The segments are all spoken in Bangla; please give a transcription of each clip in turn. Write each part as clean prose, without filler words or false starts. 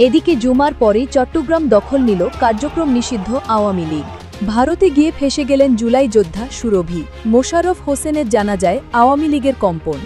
এদিকে জুমার পরেই চট্টগ্রাম দখল নিল কার্যক্রম নিষিদ্ধ আওয়ামী লীগ। ভারতে গিয়ে ফেঁসে গেলেন জুলাই যোদ্ধা সুরভি। মোশাররফ হোসেনের জানাজায় আওয়ামী লীগের কম্পন।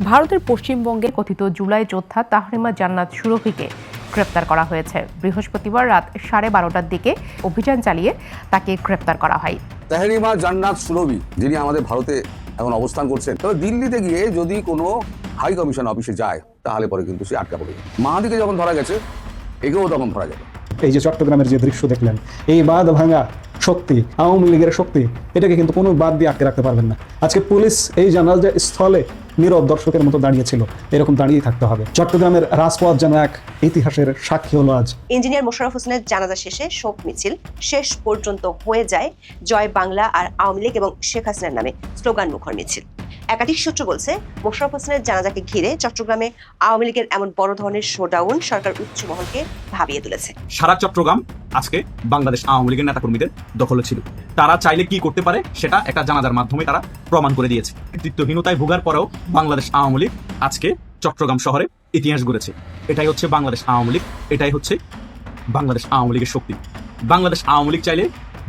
ভারতের পশ্চিমবঙ্গে কথিত জুলাই যোদ্ধা তাহরিমা জান্নাত সুরভিকে গ্রেপ্তার করা হয়েছে। বৃহস্পতিবার রাত 12:30টার দিকে অভিযান চালিয়ে তাকে গ্রেপ্তার করা হয়। তাহরিমা জান্নাত সুরভি, যিনি আমাদের ভারতে এখন অবস্থান করছেন, তবে দিল্লিতে গিয়ে যদি কোনো হাই কমিশন অফিসে যায় তাহলে পরে কিন্তু সে আটকা পড়বে। মাহাদিকে যখন ধরা গেছে, একেও তখন ধরা যাবে। এই যে চট্টগ্রামের যে দৃশ্য দেখলেন, এই বাঁধ ভাঙা শক্তি, আওয়ামী লীগের শক্তি, এটাকে কিন্তু কোনো বাদ দিয়ে আটকে রাখতে পারবেন না। আজকে পুলিশ এই জানাজা স্থলে নীরব দর্শকের মতো দাঁড়িয়েছিল, এরকম দাঁড়িয়ে থাকতে হবে। চট্টগ্রামের রাজপথ যেন এক ইতিহাসের সাক্ষী হলো আজ। ইঞ্জিনিয়ার মোশাররফ হোসেনের জানাজা শেষে শোক মিছিল শেষ পর্যন্ত হয়ে যায় জয় বাংলা আর আওয়ামী লীগ এবং শেখ হাসিনার নামে স্লোগান মুখর মিছিল। একাধিক সূত্র বলছে, মোশাররফ হোসেনের জানাজাকে ঘিরে চট্টগ্রামে আওয়ামী লীগের এমন বড় ধরনের শোডাউন সরকার উচ্চ মহলকে ভাবিয়ে তুলেছে। সারা চট্টগ্রাম আজকে বাংলাদেশ আওয়ামী লীগের নেতাকর্মীদের দখলে ছিল। তারা চাইলে কি করতে পারে সেটা একটা জানাজার মাধ্যমে তারা প্রমাণ করে দিয়েছে। নেতৃত্বহীনতায় ভোগার পরেও বাংলাদেশ আওয়ামী লীগ আজকে চট্টগ্রাম শহরে ইতিহাস গড়েছে। এটাই হচ্ছে বাংলাদেশ আওয়ামী লীগ, এটাই হচ্ছে বাংলাদেশ আওয়ামী লীগের শক্তি। বাংলাদেশ আওয়ামী লীগ চাইলে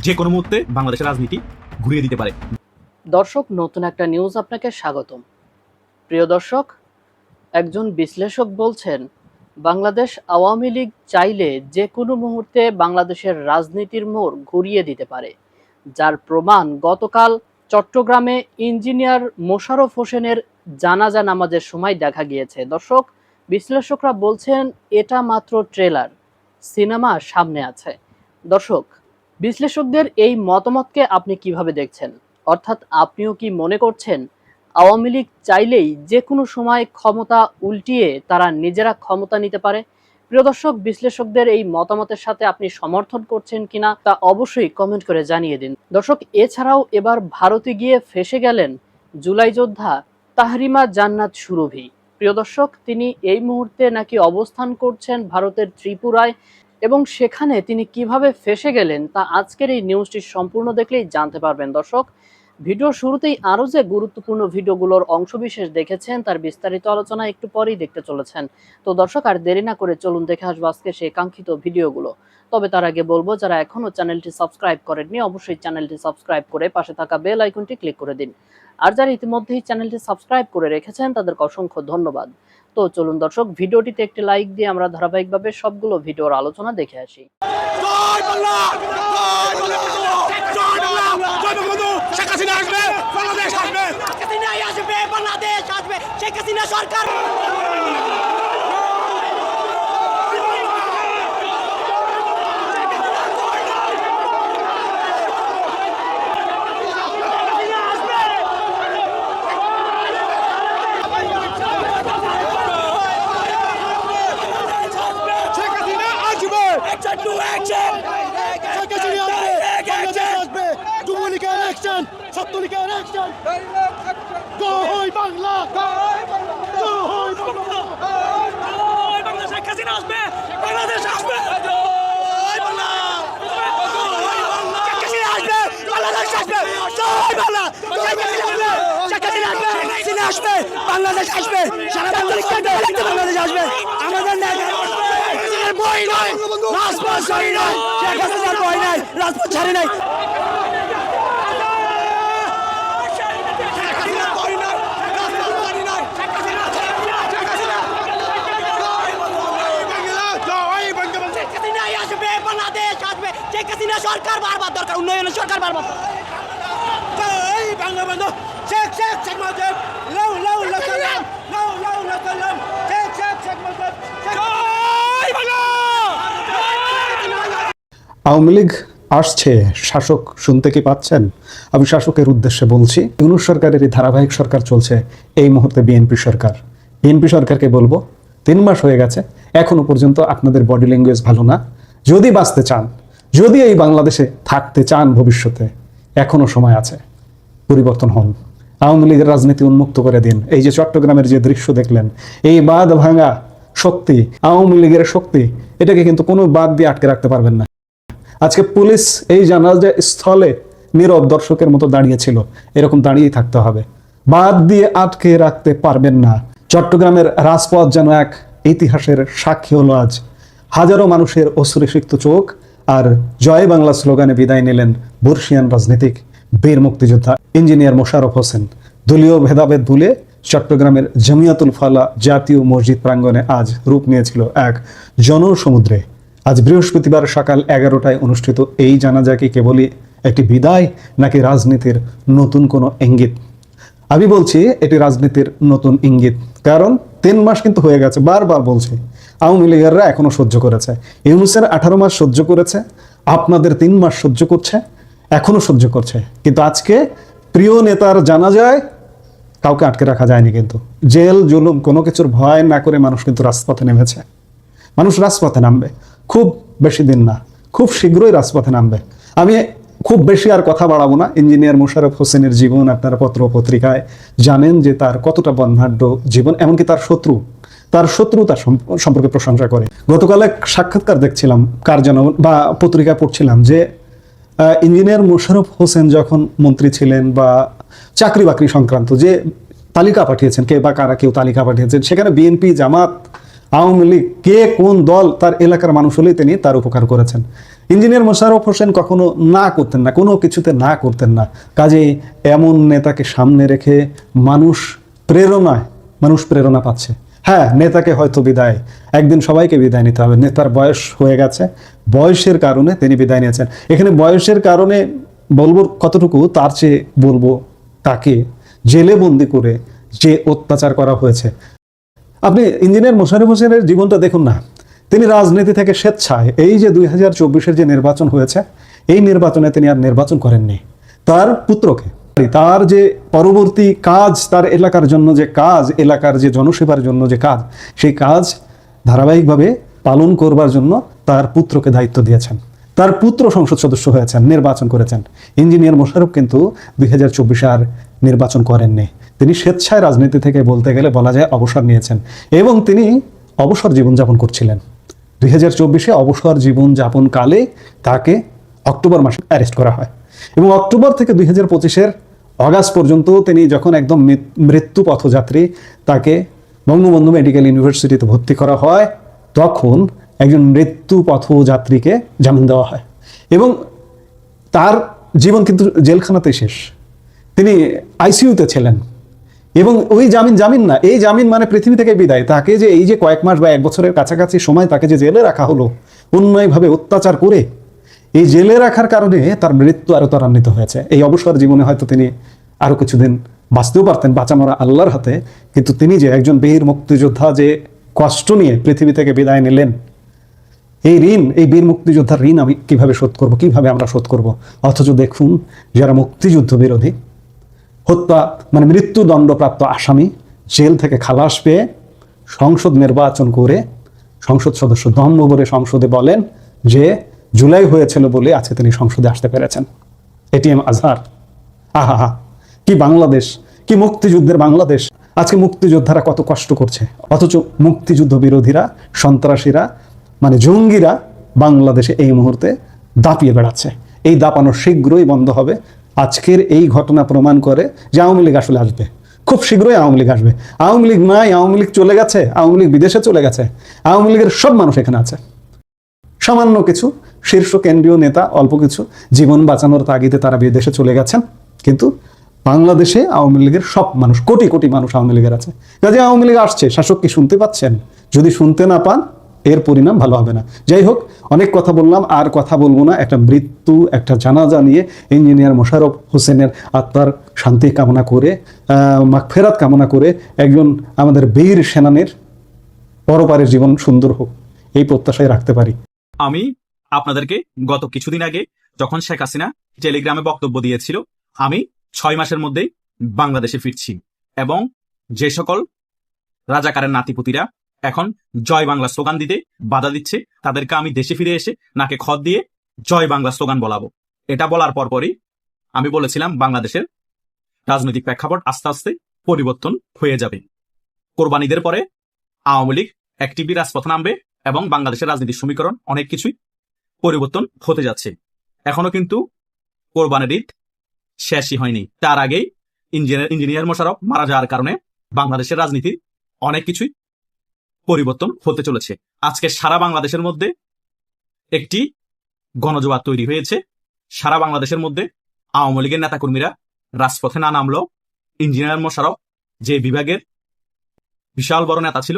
যে কোনো মুহূর্তে বাংলাদেশের রাজনীতি ঘুরিয়ে দিতে পারে। দর্শক, নতুন একটা নিউজ আপনাকে স্বাগতম। প্রিয় দর্শক, একজন বিশ্লেষক বলছেন বাংলাদেশ আওয়ামী লীগ চাইলে যে কোনো মুহূর্তে বাংলাদেশের রাজনীতির মোড় ঘুরিয়ে দিতে পারে, যার প্রমাণ গতকাল চট্টগ্রামে ইঞ্জিনিয়ার মোশাররফ হোসেনের জানাজা নামাজের সময় দেখা গিয়েছে। দর্শক, বিশ্লেষকরা বলছেন এটা মাত্র ট্রেলার, সিনেমা সামনে আছে। দর্শক, বিশ্লেষকদের এই মতামতকে আপনি কিভাবে দেখছেন? অর্থাৎ আপনিও কি মনে করছেন আওয়ামী লীগ চাইলেই যে কোনো সময় ক্ষমতা উল্টিয়ে তারা নিজেরা ক্ষমতা নিতে পারে? প্রিয় দর্শক, বিশ্লেষকদের এই মতামতের সাথে আপনি সমর্থন করছেন কিনা তা অবশ্যই কমেন্ট করে জানিয়ে দিন। দর্শক, এছাড়াও এবার ভারতে গিয়ে ফেঁসে গেলেন জুলাই যোদ্ধা তাহরিমা জান্নাত সুরভি। প্রিয় দর্শক, তিনি এই মুহূর্তে নাকি অবস্থান করছেন ভারতের ত্রিপুরায়, এবং সেখানে তিনি কিভাবে ফেঁসে গেলেন তা আজকের এই নিউজটি সম্পূর্ণ দেখলেই জানতে পারবেন। দর্শক, ভিডিও শুরুতেই আরও যে গুরুত্বপূর্ণ ভিডিওগুলোর অংশবিশেষ দেখেছেন তার বিস্তারিত আলোচনা একটু পরেই দেখতে চলেছেন। তো দর্শক, আর দেরি না করে চলুন দেখে আসবো আজকে সেই কাঙ্ক্ষিত ভিডিওগুলো। তবে তার আগে বলবো, যারা এখনও চ্যানেলটি সাবস্ক্রাইব করেননি অবশ্যই চ্যানেলটি সাবস্ক্রাইব করে পাশে থাকা বেল আইকনটি ক্লিক করে দিন। আর যারা ইতিমধ্যেই চ্যানেলটি সাবস্ক্রাইব করে রেখেছেন তাদেরকে অসংখ্য ধন্যবাদ। তো চলুন দর্শক, ভিডিওটিতে একটি লাইক দিয়ে আমরা ধারাবাহিকভাবে সবগুলো ভিডিওর আলোচনা দেখে আসি। বাংলাদেশ আসবে, সারা বাংলাদেশ আসবে। আমাদের রাজপথ ছাড়ি নাই, শেখ হাসিনার ভয় নাই, রাজপথ ছাড়ি নাই। সরকার বারবার দরকার, উন্নয়নের সরকার বারবার। আওয়ামী লীগ আসছে, শাসক শুনতে কি পাচ্ছেন? আমি শাসকের উদ্দেশ্যে বলছি, ইউনূস সরকারের এই ধারাবাহিক সরকার চলছে এই মুহূর্তে বিএনপি সরকার। বিএনপি সরকারকে বলবো, 3 মাস হয়ে গেছে, এখনো পর্যন্ত আপনাদের বডি ল্যাঙ্গুয়েজ ভালো না। যদি বাঁচতে চান, যদি এই বাংলাদেশে থাকতে চান ভবিষ্যতে, এখনো সময় আছে, পরিবর্তন হন। আওয়ামী লীগের রাজনীতি উন্মুক্ত করে দিন। এই যে চট্টগ্রামের যে দৃশ্য দেখলেন, এই বাঁধ ভাঙা শক্তি, আওয়ামী লীগের শক্তি, এটাকে কিন্তু কোনো বাদ দিয়ে আটকে রাখতে পারবেন না। আজকে পুলিশ এই জানাজা স্থলে নীরব দর্শকের মতো দাঁড়িয়েছিল, এরকম দাঁড়িয়েই থাকতে হবে। বাদ দিয়ে আটকে রাখতে পারবেন না। চট্টগ্রামের রাজপথ যেন এক ইতিহাসের সাক্ষী হলো আজ। হাজারো মানুষের অশ্রুসিক্ত চোখ আর জয় বাংলা স্লোগানে বিদায় নিলেন বর্ষিয়ান রাজনীতিক বীর মুক্তিযোদ্ধা ইঞ্জিনিয়ার মোশাররফ হোসেন। দলীয় ভেদাভেদ ভুলে চট্টগ্রামের জামিয়াতুল ফালা জাতীয় মসজিদ প্রাঙ্গণে আজ রূপ নিয়েছিল এক জনসমুদ্রে। আজ বৃহস্পতিবার সকাল 11টায় অনুষ্ঠিত এই জানাজা কি কেবলই একটি বিদায়, নাকি রাজনীতির নতুন কোনো ইঙ্গিত? আমি বলছি এটি রাজনীতির নতুন ইঙ্গিত। কারণ 3 মাস কিন্তু হয়ে গেছে, বারবার বলছি। আওয়ামী লীগেররা এখনো সহ্য করেছে, ইউনূসের 18 মাস সহ্য করেছে, আপনাদের 3 মাস সহ্য করছে, এখনো সহ্য করছে। কিন্তু আজকে প্রিয় নেতার জানাজায় কাউকে আটকে রাখা যায়নি। কিন্তু জেল জুলুম কোনো কিছুর ভয় না করে মানুষ কিন্তু রাজপথে নেমেছে। মানুষ রাজপথে নামবে, খুব বেশি দিন না, খুব শীঘ্রই রাজপথে নামবে। আমি খুব বেশি আর কথা বাড়াবো না। ইঞ্জিনিয়ার মোশাররফ হোসেনের জীবন আপনারা পত্র পত্রিকায় জানেন যে তার কতটা বর্ণাঢ্য জীবন, এমনকি তার শত্রু তার সম্পর্কে প্রশংসা করে। গতকাল এক সাক্ষাৎকার দেখছিলাম, কার যেন বা পত্রিকায় পড়ছিলাম যে ইঞ্জিনিয়ার মোশাররফ হোসেন যখন মন্ত্রী ছিলেন বা চাকরি বাকরি সংক্রান্ত যে তালিকা পাঠিয়েছেন, কে বা কারা কেউ তালিকা পাঠিয়েছেন, সেখানে বিএনপি, জামাত, আওয়ামী লীগ, কে কোন দল তার এলাকার মানুষ হলেই তিনি তার উপকার করেছেন। ইঞ্জিনিয়ার মোশাররফ হোসেন কখনো না করতেন না, কোনো কিছুতে না করতেন না। কাজেই এমন নেতাকে সামনে রেখে মানুষ প্রেরণা পাচ্ছে। হ্যাঁ, নেতাকে হয়তো একদিন সবাইকে বিদায় নিতে হবে। নেতার বয়স হয়ে গেছে, বয়সের কারণে তিনি বিদায় নিয়েছেন। এখানে বয়সের কারণে বলবো কতটুকু, তার চেয়ে বলবো তাকে জেলে বন্দি করে যে অত্যাচার করা হয়েছে। আপনি ইঞ্জিনিয়ার মোশাররফ হোসেনের জীবনটা দেখুন না। তিনি রাজনীতি থেকে স্বেচ্ছায়, এই যে 2024-এর যে নির্বাচন হয়েছে, এই নির্বাচনে তিনি আর নির্বাচন করেননি। তার পুত্রকে, তার যে পরবর্তী কাজ, তার এলাকার জন্য যে কাজ, এলাকার যে জনসেবার জন্য যে কাজ, সেই কাজ ধারাবাহিকভাবে পালন করবার জন্য তার পুত্রকে দায়িত্ব দিয়েছেন। তার পুত্র সংসদ সদস্য হয়েছেন, নির্বাচন করেছেন। ইঞ্জিনিয়ার মোশাররফ কিন্তু 2024-এ আর নির্বাচন করেননি। তিনি স্বেচ্ছায় রাজনীতি থেকে বলতে গেলে বলা যায় অবসর নিয়েছেন, এবং তিনি অবসর জীবনযাপন করছিলেন। 2024-এ অবসর জীবনযাপনকালে তাকে অক্টোবর মাসে অ্যারেস্ট করা হয়, এবং অক্টোবর থেকে 2025-এর অগাস্ট পর্যন্ত তিনি যখন একদম মৃত্যু পথযাত্রী, তাকে বঙ্গবন্ধু মেডিকেল ইউনিভার্সিটিতে ভর্তি করা হয়, তখন একজন মৃত্যু পথযাত্রীকে জামিন দেওয়া হয়, এবং তার জীবন কিন্তু জেলখানাতে শেষ। তিনি আইসিইউতে ছিলেন, এবং ওই জামিন না, এই জামিন মানে পৃথিবী থেকে বিদায়। তাকে যে এই যে কয়েক মাস বা 1 বছরের কাছাকাছি সময় তাকে যে জেলে রাখা হলো অন্যায়ভাবে অত্যাচার করে, এই জেলে রাখার কারণে তার মৃত্যু আরো ত্বরান্বিত হয়েছে। এই অবসর জীবনে হয়তো তিনি আরো কিছুদিন বাঁচতেও পারতেন, বাঁচা মরা আল্লাহর হাতে। কিন্তু তিনি যে একজন বীর মুক্তিযোদ্ধা, যে কষ্ট নিয়ে পৃথিবী থেকে বিদায় নিলেন, এই ঋণ, এই বীর মুক্তিযোদ্ধার ঋণ আমি কিভাবে শোধ করব, কিভাবে আমরা শোধ করব? অথচ দেখুন, যারা মুক্তিযুদ্ধ বিরোধী, হত্যা মানে মৃত্যুদণ্ডপ্রাপ্ত আসামি, জেল থেকে খালাস পেয়ে সংসদ নির্বাচন করে সংসদ সদস্য দম্ভ ভরে সংসদে বলেন যে জুলাই হয়েছিল বলে আজকে তিনি সংসদে আসতে পেরেছেন। এটিএম আজহার, আহা, কি বাংলাদেশ, কি মুক্তিযুদ্ধের বাংলাদেশ! আজকে মুক্তিযোদ্ধারা কত কষ্ট করছে, অথচ মুক্তিযুদ্ধ বিরোধীরা, সন্ত্রাসীরা, মানে জঙ্গিরা বাংলাদেশে এই মুহূর্তে দাপিয়ে বেড়াচ্ছে। এই দাপানো শীঘ্রই বন্ধ হবে। আজকের এই ঘটনা প্রমাণ করে যে আওয়ামী লীগ আসলে আসবে, খুব শীঘ্রই আওয়ামী লীগ আসবে। আওয়ামী লীগ নাই, আওয়ামী লীগ চলে গেছে, আওয়ামী লীগ বিদেশে চলে গেছে। আওয়ামী লীগের সব মানুষ এখানে আছে। সামান্য কিছু শীর্ষ কেন্দ্রীয় নেতা অল্প কিছু জীবন বাঁচানোর তাগিদে তারা বিদেশে চলে গেছেন, কিন্তু বাংলাদেশে আওয়ামী লীগের সব মানুষ, কোটি কোটি মানুষ আওয়ামী লীগের আছে। কাজে আওয়ামী লীগ আসছে, শাসক কি শুনতে পাচ্ছেন? যদি শুনতে না পান, এর পরিণাম ভালো হবে না। যাই হোক, অনেক কথা বললাম, আর কথা বলবো না। একটা মৃত্যু, একটা জানাজা নিয়ে ইঞ্জিনিয়ার মোশাররফ হোসেনের আত্মার শান্তি কামনা করে, মাগফিরাত কামনা করে, একজন আমাদের বীর সেনানীর পরপারের জীবন সুন্দর হোক, এই প্রত্যাশায় রাখতে পারি। আমি আপনাদেরকে গত কিছুদিন আগে যখন শেখ হাসিনা টেলিগ্রামে বক্তব্য দিয়েছিল, আমি 6 মাসের মধ্যেই বাংলাদেশে ফিরছি, এবং যে সকল রাজাকারের নাতিপুতিরা এখন জয় বাংলা স্লোগান দিতে বাধা দিচ্ছে, তাদেরকে আমি দেশে ফিরে এসে নাকে খত দিয়ে জয় বাংলা স্লোগান বলাবো। এটা বলার পরপরই আমি বলেছিলাম বাংলাদেশের রাজনৈতিক প্রেক্ষাপট আস্তে আস্তে পরিবর্তন হয়ে যাবে। কোরবানিদের পরে আওয়ামী লীগ অ্যাক্টিভলি রাজপথে নামবে, এবং বাংলাদেশের রাজনীতির সমীকরণ অনেক কিছুই পরিবর্তন হতে যাচ্ছে। এখনো কিন্তু কোরবানির ঈদ শেষই হয়নি। তার আগেই ইঞ্জিনিয়ার মোশাররফ মারা যাওয়ার কারণে বাংলাদেশের রাজনীতির অনেক কিছুই পরিবর্তন হতে চলেছে। আজকে সারা বাংলাদেশের মধ্যে একটি গণজোয়ার তৈরি হয়েছে। সারা বাংলাদেশের মধ্যে আওয়ামী লীগের নেতাকর্মীরা রাজপথে না নামলেও ইঞ্জিনিয়ার মোশাররফ যে বিভাগের বিশাল বড় নেতা ছিল,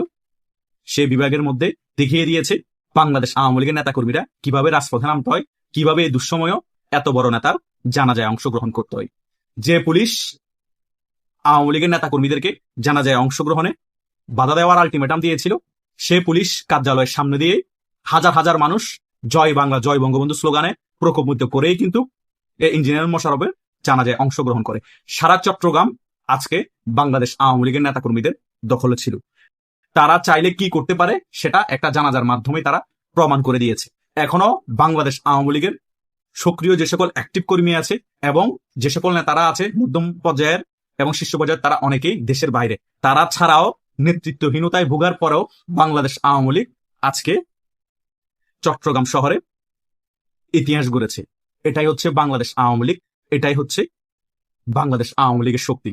সে বিভাগের মধ্যে দেখিয়ে দিয়েছে বাংলাদেশ আওয়ামী লীগের নেতাকর্মীরা কিভাবে রাজপথে নামতে হয়, কিভাবে এই দুঃসময় এত বড় নেতার জানাজায় অংশগ্রহণ করতে হয়। যে পুলিশ আওয়ামী লীগের নেতাকর্মীদেরকে জানাজায় অংশগ্রহণে বাধা দেওয়ার আলটিমেটাম দিয়েছিল, সে পুলিশ কার্যালয়ের সামনে দিয়ে হাজার হাজার মানুষ জয় বাংলা জয় বঙ্গবন্ধু স্লোগানে প্রকম্পিত করেই কিন্তু ইঞ্জিনিয়ার মোশাররফের জানাজায় অংশগ্রহণ করে। সারা চট্টগ্রাম আজকে বাংলাদেশ আওয়ামী লীগের নেতাকর্মীদের দখলে ছিল। তারা চাইলে কি করতে পারে সেটা একটা জানাজার মাধ্যমে তারা প্রমাণ করে দিয়েছে। এখনো বাংলাদেশ আওয়ামী লীগের সক্রিয় যে সকল অ্যাক্টিভ কর্মী আছে এবং যে সকল নেতারা আছে মধ্যম পর্যায়ের এবং শীর্ষ পর্যায়ের, তারা অনেকেই দেশের বাইরে। তারা ছাড়াও নেতৃত্বহীনতায় ভোগার পরেও বাংলাদেশ আওয়ামী লীগ আজকে চট্টগ্রাম শহরে ইতিহাস গড়েছে। এটাই হচ্ছে বাংলাদেশ আওয়ামী লীগ, এটাই হচ্ছে বাংলাদেশ আওয়ামী লীগের শক্তি।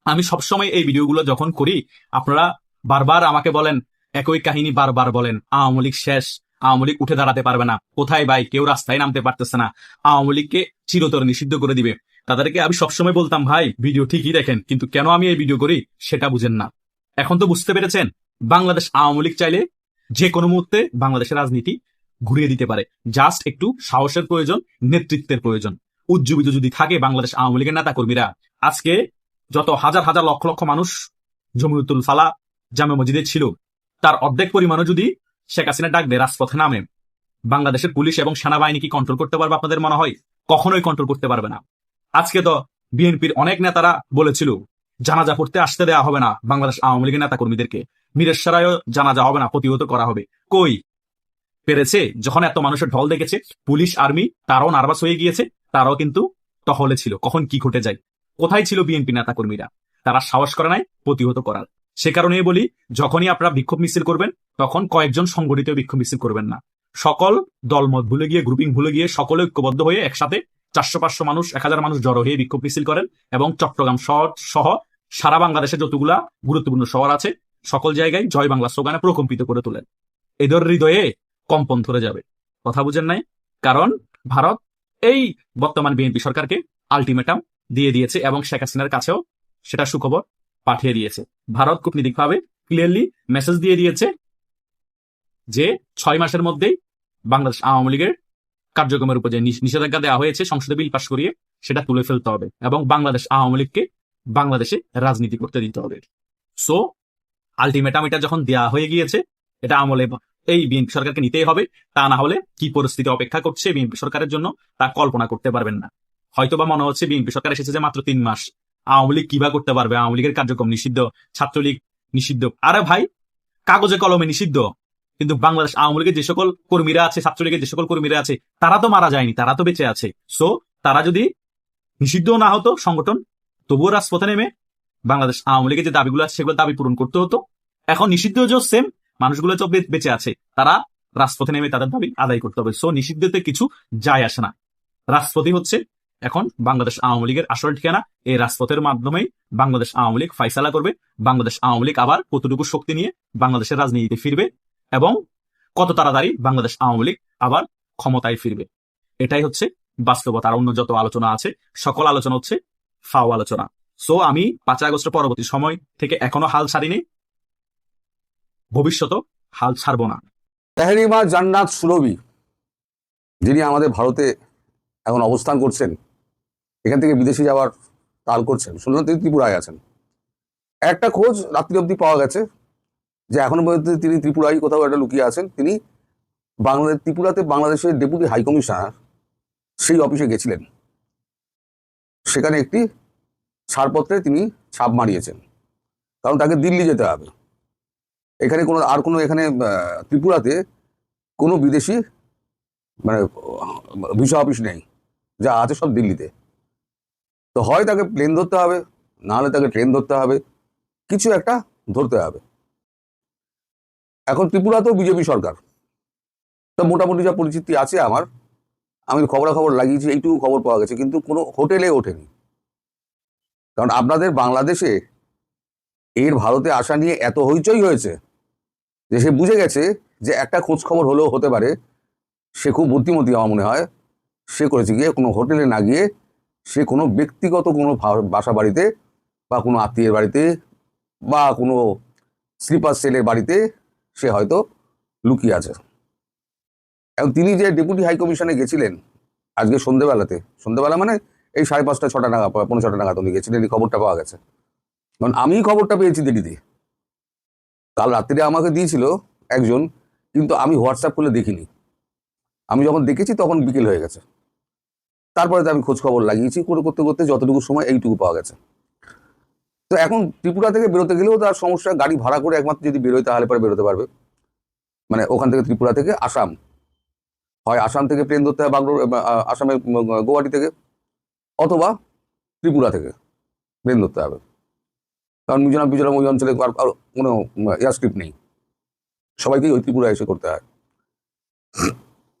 আমি সবসময় এই ভিডিওগুলো যখন করি, আপনারা বারবার আমাকে বলেন, একই কাহিনী বারবার বলেন, আওয়ামী লীগ শেষ, আওয়ামী লীগ উঠে দাঁড়াতে পারবে না, কোথায় ভাই, কেউ রাস্তায় নামতে পারতেছে না, আওয়ামী লীগকে চিরতরে নিষিদ্ধ করে দিবে। তাদেরকে আমি সবসময় বলতাম, ভাই ভিডিও ঠিকই দেখেন, কিন্তু কেন আমি এই ভিডিও করি সেটা বুঝেন না। এখন তো বুঝতে পেরেছেন, বাংলাদেশ আওয়ামী লীগ চাইলে যে কোনো মুহূর্তে বাংলাদেশের রাজনীতি ঘুরিয়ে দিতে পারে। জাস্ট একটু সাহসের প্রয়োজন, নেতৃত্বের প্রয়োজন। উজ্জীবিত যদি থাকে বাংলাদেশ আওয়ামী লীগের নেতা কর্মীরা, আজকে যত হাজার হাজার লক্ষ লক্ষ মানুষ জমিয়তুল ফালা জামে মসজিদে ছিল, তার অর্ধেক পরিমাণও যদি শেখ হাসিনা ডাক দেয় রাজপথে নামে, বাংলাদেশের পুলিশ এবং সেনাবাহিনী কি কন্ট্রোল করতে পারবে আপনাদের মনে হয়? কখনোই কন্ট্রোল করতে পারবে না। আজকে তো বিএনপির অনেক নেতারা বলেছিল জানাজা পড়তে আসতে দেওয়া হবে না বাংলাদেশ আওয়ামী লীগের নেতা কর্মীদেরকে, মিরেশ্বরায়ও জানাজা হবে না, প্রতিহত করা হবে। কই পেরেছে? যখন এত মানুষের ঢল দেখেছে, পুলিশ আর্মি তারাও নার্ভাস হয়ে গিয়েছে, তারাও কিন্তু টহলে ছিল কখন কি ঘটে যায়। কোথায় ছিল বিএনপি নেতা কর্মীরা? তারা সাহস করে নাই প্রতিহত করার। সে কারণেই বলি, যখনই আপনারা বিক্ষোভ মিছিল করবেন, তখন কয়েকজন সংগঠিত বিক্ষোভ মিছিল করবেন না। সকল দলমত ভুলে গিয়ে, গ্রুপিং ভুলে গিয়ে, সকলে ঐক্যবদ্ধ হয়ে একসাথে 400-500 মানুষ, 1000 মানুষ জড়ো হয়ে বিক্ষোভ মিছিল করেন এবং চট্টগ্রাম শহর সহ সারা বাংলাদেশে যতগুলা গুরুত্বপূর্ণ শহর আছে সকল জায়গায় জয় বাংলা স্লোগানে প্রকম্পিত করে তোলেন। এদের হৃদয়ে কম্পন ধরে যাবে। কথা বুঝেন নাই? কারণ ভারত এই বর্তমান বিএনপি সরকারকে আলটিমেটাম দিয়ে দিয়েছে এবং শেখ হাসিনার কাছেও সেটা সুখবর পাঠিয়ে দিয়েছে। ভারত কূটনীতিকভাবে ক্লিয়ারলি মেসেজ দিয়ে দিয়েছে যে 6 মাসের মধ্যেই বাংলাদেশ আওয়ামী লীগের কার্যক্রমের উপর যে নিষেধাজ্ঞা দেওয়া হয়েছে সংসদে বিল পাশ করিয়ে, সেটা তুলে ফেলতে হবে এবং বাংলাদেশ আওয়ামী লীগকে বাংলাদেশে রাজনীতি করতে দিতে হবে। সো আলটিমেটাম এটা যখন দেওয়া হয়ে গিয়েছে, এটা আমলে এই বিএনপি সরকারকে নিতেই হবে। তা না হলে কি পরিস্থিতি অপেক্ষা করছে বিএনপি সরকারের জন্য তা কল্পনা করতে পারবেন না। হয়তোবা মনে হচ্ছে বিএনপি সরকার এসেছে যে মাত্র 3 মাস, আওয়ামী লীগ কিবা করতে পারবে, আওয়ামী লীগের কার্যক্রম নিষিদ্ধ, ছাত্রলীগ নিষিদ্ধ। আরে ভাই, কাগজে কলমে নিষিদ্ধ, কিন্তু বাংলাদেশ আওয়ামী লীগের যে সকল কর্মীরা আছে, ছাত্রলীগের যে সকল কর্মীরা আছে, তারা তো মারা যায়নি, তারা তো বেঁচে আছে। সো তারা যদি নিষিদ্ধ না হতো সংগঠন, তবুও রাজপথে নেমে বাংলাদেশ আওয়ামী লীগের যে দাবিগুলো আছে সেগুলো দাবি পূরণ করতে হতো। এখন নিষিদ্ধ যে সেম মানুষগুলো তো বেঁচে আছে, তারা রাজপথে নেমে তাদের দাবি আদায় করতে হবে। সো নিষিদ্ধতে কিছু যায় আসে না। রাজপথই হচ্ছে এখন বাংলাদেশ আওয়ামী লীগের আসল ঠিকানা। এই রাজপথের মাধ্যমেই বাংলাদেশ আওয়ামী লীগ ফাইসালা করবে, বাংলাদেশ আওয়ামী লীগ আবার কতটুকু শক্তি নিয়ে বাংলাদেশের রাজনীতিতে ফিরবে এবং কত তাড়াতাড়ি বাংলাদেশ আওয়ামী লীগ আবার ক্ষমতায় ফিরবে। এটাই হচ্ছে বাস্তবতা। আর অন্য যত আলোচনা আছে সকল আলোচনা হচ্ছে ফাও আলোচনা। সো আমি 5 আগস্টের পরবর্তী সময় থেকে এখনো হাল ছাড়িনি, ভবিষ্যতেও হাল ছাড়বো না। তাহরিমা জান্নাত সুরভি, যিনি আমাদের ভারতে এখন অবস্থান করছেন, এখান থেকে বিদেশে যাওয়ার তাল করছেন, শুনলাম তিনি ত্রিপুরায় আছেন। একটা খোঁজ রাত্রি অবধি পাওয়া গেছে যে এখনো পর্যন্ত তিনি ত্রিপুরায় কোথাও একটা লুকিয়ে আছেন। তিনি ত্রিপুরাতে বাংলাদেশের ডেপুটি হাই কমিশনার সেই অফিসে গেছিলেন, সেখানে একটি ছাড়পত্রে তিনি ছাপ মারিয়েছেন, কারণ তাকে দিল্লি যেতে হবে। এখানে এখানে ত্রিপুরাতে কোনো বিদেশি মানে ভিসা অফিস নেই, যা আছে সব দিল্লিতে। তো হয় তাকে প্লেন ধরতে হবে, না হলে তাকে ট্রেন ধরতে হবে, কিছু একটা ধরতে হবে। এখন ত্রিপুরাতেও বিজেপি সরকার, তো মোটামুটি যা পরিচিতি আছে আমার, আমি খবরাখবর লাগিয়েছি, এইটুকু খবর পাওয়া গেছে, কিন্তু কোনো হোটেলে ওঠেনি। কারণ আপনাদের বাংলাদেশে এর ভারতে আসা নিয়ে এত হইচই হয়েছে যে সে বুঝে গেছে যে একটা খোঁজ খবর হলেও হতে পারে। সে খুব বুদ্ধিমতী আমার মনে হয়। সে করেছে গিয়ে কোনো হোটেলে না গিয়ে সে কোনো ব্যক্তিগত কোনো বাসা বাড়িতে বা কোনো আত্মীয়ের বাড়িতে বা কোনো স্লিপার সেলের বাড়িতে সে হয়তো লুকিয়ে আছে। এবং তিনি যে ডেপুটি হাই কমিশনে গেছিলেন আজকে সন্ধ্যেবেলা মানে এই 5:30 6টা নাগাদ 5:45 নাগাদ উনি গেছিলেন, এই খবরটা পাওয়া গেছে। কারণ আমি খবরটা পেয়েছি দেরিতে, কাল রাত্রিরে আমাকে দিয়েছিল একজন, কিন্তু আমি হোয়াটসঅ্যাপ খুলে দেখিনি। আমি যখন দেখেছি তখন বিকেল হয়ে গেছে। তারপরে তো আমি খোঁজ খবর লাগিয়েছি, করতে করতে যতটুকু সময় এইটুকু পাওয়া গেছে। তো এখন ত্রিপুরা থেকে বেরোতে গেলেও তার সমস্যা, গাড়ি ভাড়া করে একমাত্র যদি বেরোয় তাহলে পরে বেরোতে পারবে। মানে ওখান থেকে ত্রিপুরা থেকে আসাম, হয় আসাম থেকে ট্রেন ধরতে হয় বাংলোর, আসামের গুয়াহাটি থেকে, অথবা ত্রিপুরা থেকে ট্রেন ধরতে হবে। কারণ মিজোরাম ওই অঞ্চলে আর কোনো এয়ারস্ট্রিপ নেই, সবাইকেই ওই ত্রিপুরা এসে করতে হয়।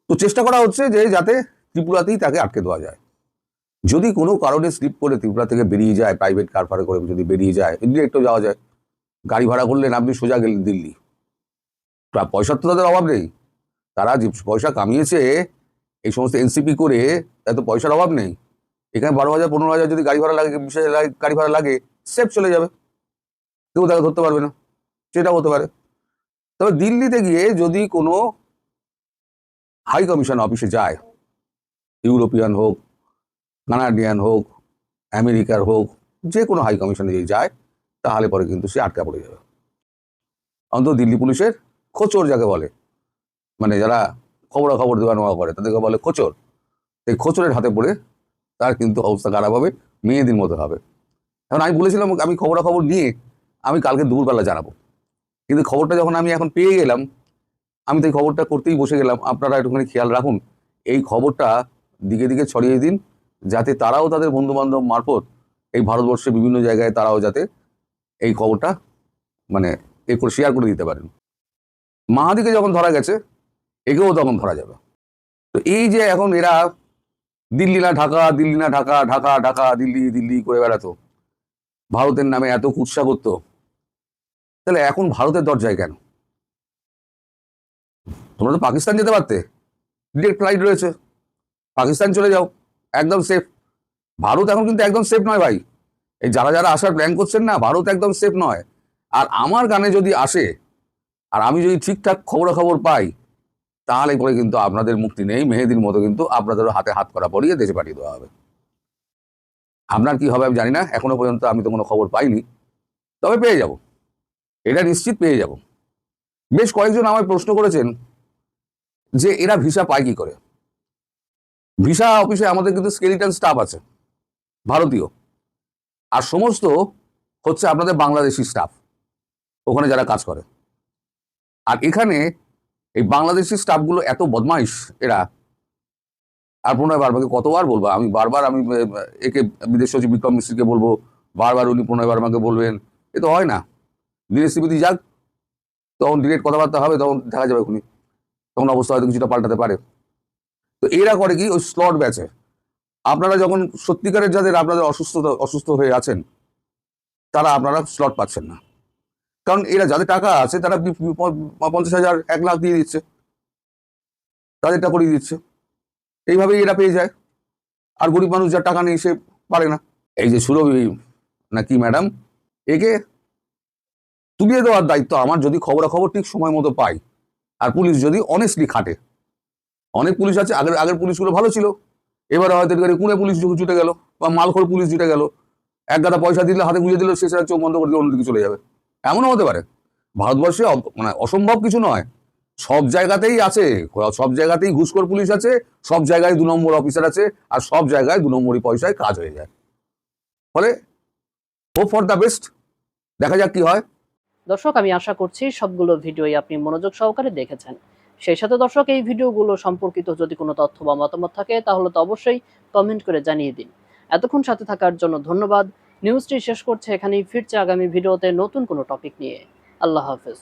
তো চেষ্টা করা হচ্ছে যে যাতে ত্রিপুরাতেই তাকে আটকে দেওয়া যায়। যদি কোনো কারণে স্লিপ করে ত্রিপুরা থেকে বেরিয়ে যায়, প্রাইভেট কার ভাড়া করে যদি বেরিয়ে যায়, ডিরেক্টও যাওয়া যায়। গাড়ি ভাড়া করলেন আপনি, সোজা গেলেন দিল্লি। পয়সার তো তাদের অভাব নেই, তারা যে পয়সা কামিয়েছে এই সমস্ত এনসিপি করে, এত পয়সার অভাব নেই। এখানে 12,000 15,000 যদি গাড়ি ভাড়া লাগে, 20,000 গাড়ি ভাড়া লাগে, সেফ চলে যাবে, কেউ তাকে ধরতে পারবে না, সেটাও হতে পারে। তবে দিল্লিতে গিয়ে যদি কোনো হাই কমিশন অফিসে যায়, ইউরোপিয়ান হোক, কানাডিয়ান হোক, আমেরিকার হোক, যে কোনো হাই কমিশনে যদি যায়, তাহলে পরে কিন্তু সে আটকা পড়ে যাবে। অন্তত দিল্লি পুলিশের খোঁচর যাকে বলে, মানে যারা খবর দেওয়া নেওয়া করে তাদেরকে বলে খোঁচর, এই খোঁচরের হাতে পড়ে তার কিন্তু অবস্থা খারাপ হবে, মেয়েদের মতো হবে। এখন আমি বলেছিলাম আমি খবর নিয়ে আমি কালকে দুপুরবেলা জানাবো, কিন্তু খবরটা যখন আমি এখন পেয়ে গেলাম, আমি তো এই খবরটা করতেই বসে গেলাম। আপনারা একটুখানি খেয়াল রাখুন, এই খবরটা দিকে দিকে ছড়িয়ে দিন, যাতে তারাও তাদের বন্ধুবান্ধব মারফত এই ভারতবর্ষের বিভিন্ন জায়গায় তারাও যাতে এই খবরটা মানে করে শেয়ার করে দিতে পারেন। মাহাদিকে যখন ধরা গেছে, একেও তখন ধরা যাবে। তো এই যে এখন এরা দিল্লি না ঢাকা, দিল্লি না ঢাকা, ঢাকা ঢাকা দিল্লি দিল্লি করে বেড়াতো, ভারতের নামে এত কুৎসা করতো, তাহলে এখন ভারতের দরজায় কেন? তোমরা তো পাকিস্তান যেতে পারতে, ডিরেক্ট ফ্লাইট রয়েছে, পাকিস্তান চলে যাও, একদম সেফ। ভারত এখন কিন্তু একদম সেফ নয় ভাই। এই যারা আসার প্ল্যান করছেন না, ভারত একদম সেফ নয়। আর আমার গানে যদি আসে আর আমি যদি ঠিকঠাক খবর পাই, তাহলে পরে কিন্তু আপনাদের মুক্তি নেই। মেহেদির মতো কিন্তু আপনাদেরও হাতে হাত করা পরিয়ে দেশে পাঠিয়ে দেওয়া হবে। আপনার কি হবে আমি জানি না, এখনো পর্যন্ত আমি তো কোনো খবর পাইনি, তবে পেয়ে যাব, এটা নিশ্চিত পেয়ে যাব। বেশ কয়েকজন আমায় প্রশ্ন করেছেন যে এরা ভিসা পায় কি করে। ভিসা অফিসে আমাদের কিন্তু স্কেলিটন স্টাফ আছে ভারতীয়, আর সমস্ত হচ্ছে আপনাদের বাংলাদেশি স্টাফ ওখানে যারা কাজ করে। আর এখানে এই বাংলাদেশি স্টাফগুলো এত বদমাইশ এরা, আর প্রণয় বার্মাকে কতবার বলবো আমি, বারবার আমি একে বিদেশ সচিব বিক্রম মিশ্রকে বলবো, বারবার উনি প্রণয় বার্মাকে বলবেন, এ তো হয় না। দিনের স্মৃতি যাক, তখন ডিরেক্ট কথাবার্তা হবে, তখন দেখা যাবে উনি, তখন অবস্থা হয়তো কিছুটা পাল্টাতে পারে। তো এরা করে কি, ওই স্লট ব্যাচে আপনারা যখন সত্যিকারের যাদের আপনাদের অসুস্থ হয়ে আছেন, তারা আপনারা স্লট পাচ্ছেন না। কারণ এরা যাদের টাকা আছে তারা 50,000 1 লাখ দিয়ে দিচ্ছে, তাদেরটা করিয়ে দিচ্ছে, এইভাবেই এরা পেয়ে যায়। আর গরিব মানুষ যার টাকা নেই সে পারে না। এই যে সুরভি নাকি ম্যাডাম, একে তুলিয়ে দেওয়ার দায়িত্ব আমার, যদি খবর ঠিক সময় মতো পাই, আর পুলিশ যদি অনেস্টলি খাটে। অনেক পুলিশ আছে, আগের পুলিশগুলো ভালো ছিল, এবারে হয়তো কুড়ে পুলিশ জুটে গেল বা মালখোর পুলিশ জুটে গেল, এক গাদা পয়সা দিলে হাতে গুঁজে দিল, সে চোখ বন্ধ করে দিয়ে অন্যদিকে চলে যাবে, এমনও হতে পারে। ভারতবর্ষে মানে অসম্ভব কিছু নয়, সব জায়গাতেই আছে, সব জায়গাতেই ঘুষখোর পুলিশ আছে, সব জায়গায় 2 নম্বর অফিসার আছে, আর সব জায়গায় 2 নম্বরই পয়সায় কাজ হয়ে যায়। ফলে হোপ ফর দ্য বেস্ট, দেখা যাক কি হয়। দর্শক, আমি আশা করছি সবগুলো ভিডিওই আপনি মনোযোগ সহকারে দেখেছেন। সেই সাথে দর্শক, এই ভিডিওগুলো সম্পর্কিত যদি কোনো তথ্য বা মতামত থাকে তাহলে তো অবশ্যই কমেন্ট করে জানিয়ে দিন। এতক্ষণ সাথে থাকার জন্য ধন্যবাদ। নিউজটি শেষ করছে এখানেই, ফিরছে আগামী ভিডিওতে নতুন কোনো টপিক নিয়ে। আল্লাহ হাফেজ।